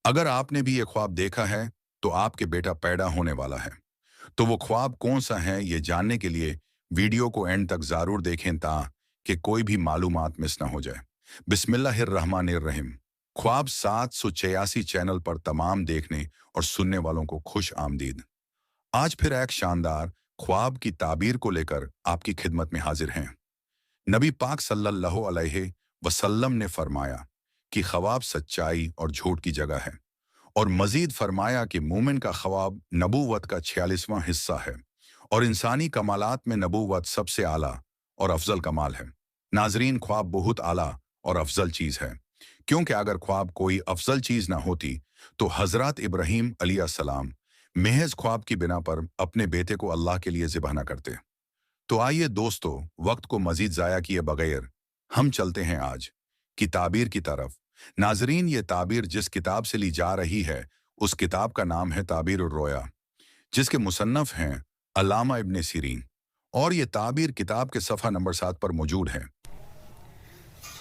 अगर आपने भी ये ख्वाब देखा है तो आपके बेटा पैदा होने वाला है। तो वो ख्वाब कौन सा है ये जानने के लिए वीडियो को एंड तक जरूर देखें ताकि कोई भी मालूमात मिस ना हो जाए। बिस्मिल्लाहिर्रहमानिर्रहीम। ख्वाब 786 चैनल पर तमाम देखने और सुनने वालों को खुश आमदीद। आज फिर एक शानदार ख्वाब की ताबीर को लेकर आपकी खिदमत में हाजिर हैं। नबी पाक सल्लल्लाहु अलैहि वसल्लम ने फरमाया कि ख्वाब सच्चाई और झूठ की जगह है, और मजीद फरमाया कि मोमिन का ख्वाब नबूवत का 46वां हिस्सा है, और इंसानी कमालात में नबूवत सबसे आला और अफजल कमाल है। नाजरीन, ख्वाब बहुत आला और अफजल चीज़ है, क्योंकि अगर ख्वाब कोई अफजल चीज़ ना होती तो हज़रत इब्राहीम अलैहिस्सलाम महज ख्वाब की बिना पर अपने बेटे को अल्लाह के लिए ज़िबह न करते। तो आइए दोस्तों, वक्त को मजीद ज़ाया किए बगैर हम चलते हैं आज की ताबीर की तरफ। नाजरीन, ये ताबीर जिस किताब से ली जा रही है उस किताब का नाम है ताबीर उर रोया, जिसके मुसन्नफ हैं अल्लामा इब्ने सीरीन, और ये ताबीर किताब के सफ़ा नंबर 7 पर मौजूद है।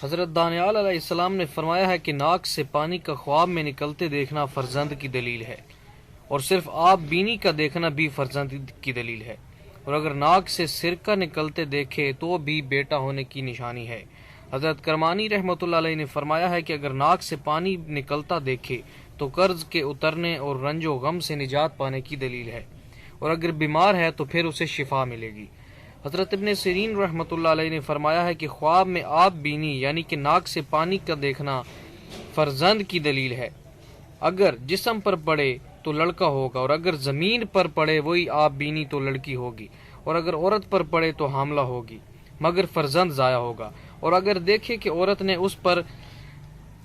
हज़रत दानियाल अलैहिस्सलाम ने फरमाया है कि नाक से पानी का ख्वाब में निकलते देखना फर्जंद की दलील है, और सिर्फ आप बीनी का देखना भी फर्जंद की दलील है, और अगर नाक से सिरका निकलते देखे तो भी बेटा होने की निशानी है। हज़रत करमानी रहमतुल्लाह अलैह ने फरमाया है कि अगर नाक से पानी निकलता देखे तो कर्ज के उतरने और रंजो गम से निजात पाने की दलील है, और अगर बीमार है तो फिर उसे शिफा मिलेगी। हज़रत इब्ने सीरीन रहमतुल्लाह अलैह ने फरमाया है कि ख्वाब में आप बीनी यानी कि नाक से पानी का देखना फर्जंद की दलील है। अगर जिस्म पर पड़े तो लड़का होगा, और अगर ज़मीन पर पड़े वही आप बीनी तो लड़की होगी, और अगर औरत पर पड़े तो हामला होगी, मगर फर्जंद ज़ाया होगा। और अगर देखे कि औरत ने उस पर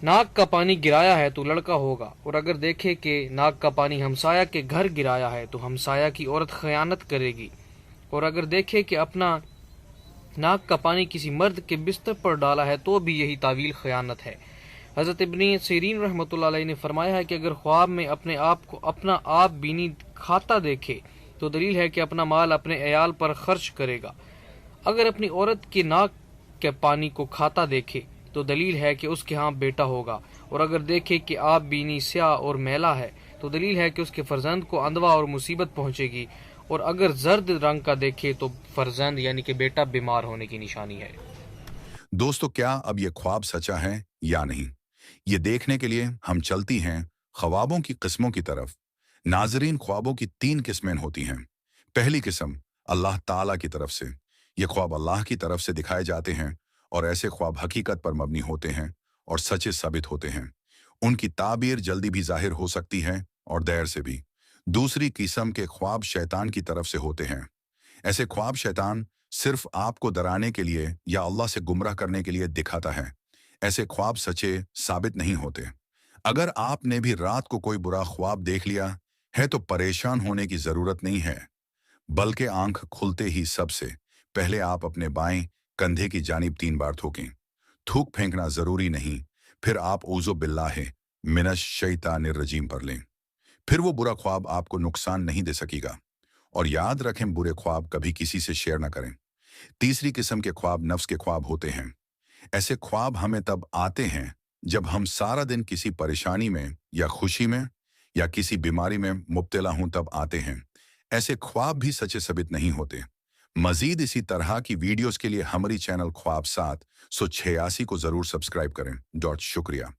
नाक का पानी गिराया है तो लड़का होगा, और अगर देखे कि नाक का पानी हमसाया के घर गिराया है तो हमसाया की औरत खयानत करेगी, और अगर देखे कि अपना नाक का पानी किसी मर्द के बिस्तर पर डाला है तो भी यही तावील खयानत है। हज़रत इब्ने सीरीन रहमतुल्लाह अलैह ने फरमाया है कि अगर ख्वाब में अपने आप को अपना आप बीनी खाता देखे तो दलील है कि अपना माल अपने अयाल पर खर्च करेगा। अगर अपनी औरत के नाक के पानी को खाता देखे तो दलील है कि उसके यहाँ बेटा होगा, और अगर देखे कि आप बीनी स्याह और मैला है तो दलील है कि उसके फर्जंद को अंधवा और मुसीबत पहुंचेगी, और अगर जर्द रंग का देखे तो फर्जंद यानी कि बेटा बीमार होने की निशानी है। दोस्तों, क्या अब ये ख्वाब सचा है या नहीं, ये देखने के लिए हम चलती हैं ख्वाबों की किस्मों की तरफ। नाजरीन, ख्वाबों की 3 किस्में होती हैं। पहली किस्म अल्लाह ताला की तरफ से। ये ख्वाब अल्लाह की तरफ से दिखाए जाते हैं, और ऐसे ख्वाब हकीकत पर मबनी होते हैं और सच्चे साबित होते हैं। उनकी ताबीर जल्दी भी जाहिर हो सकती है और देर से भी। दूसरी किस्म के ख्वाब शैतान की तरफ से होते हैं। ऐसे ख्वाब शैतान सिर्फ आपको डराने के लिए या अल्लाह से गुमराह करने के लिए दिखाता है। ऐसे ख्वाब सच्चे साबित नहीं होते। अगर आपने भी रात को कोई बुरा ख्वाब देख लिया है तो परेशान होने की जरूरत नहीं है, बल्कि आंख खुलते ही सबसे पहले आप अपने बाएं कंधे की जानिब 3 बार थूकें। थूक फेंकना जरूरी नहीं, फिर आप औज़ु बिल्लाहि मिनश शैतानिर रजीम पर लें। फिर वो बुरा ख्वाब आपको नुकसान नहीं दे सकेगा। और याद रखें, बुरे ख्वाब कभी किसी से शेयर ना करें। तीसरी किस्म के ख्वाब नफ्स के ख्वाब होते हैं। ऐसे ख्वाब हमें तब आते हैं जब हम सारा दिन किसी परेशानी में या खुशी में या किसी बीमारी में मुब्तला हों, तब आते हैं। ऐसे ख्वाब भी सच्चे साबित नहीं होते। मजीद इसी तरह की वीडियोस के लिए हमारी चैनल ख्वाब 786 को जरूर सब्सक्राइब करें। शुक्रिया।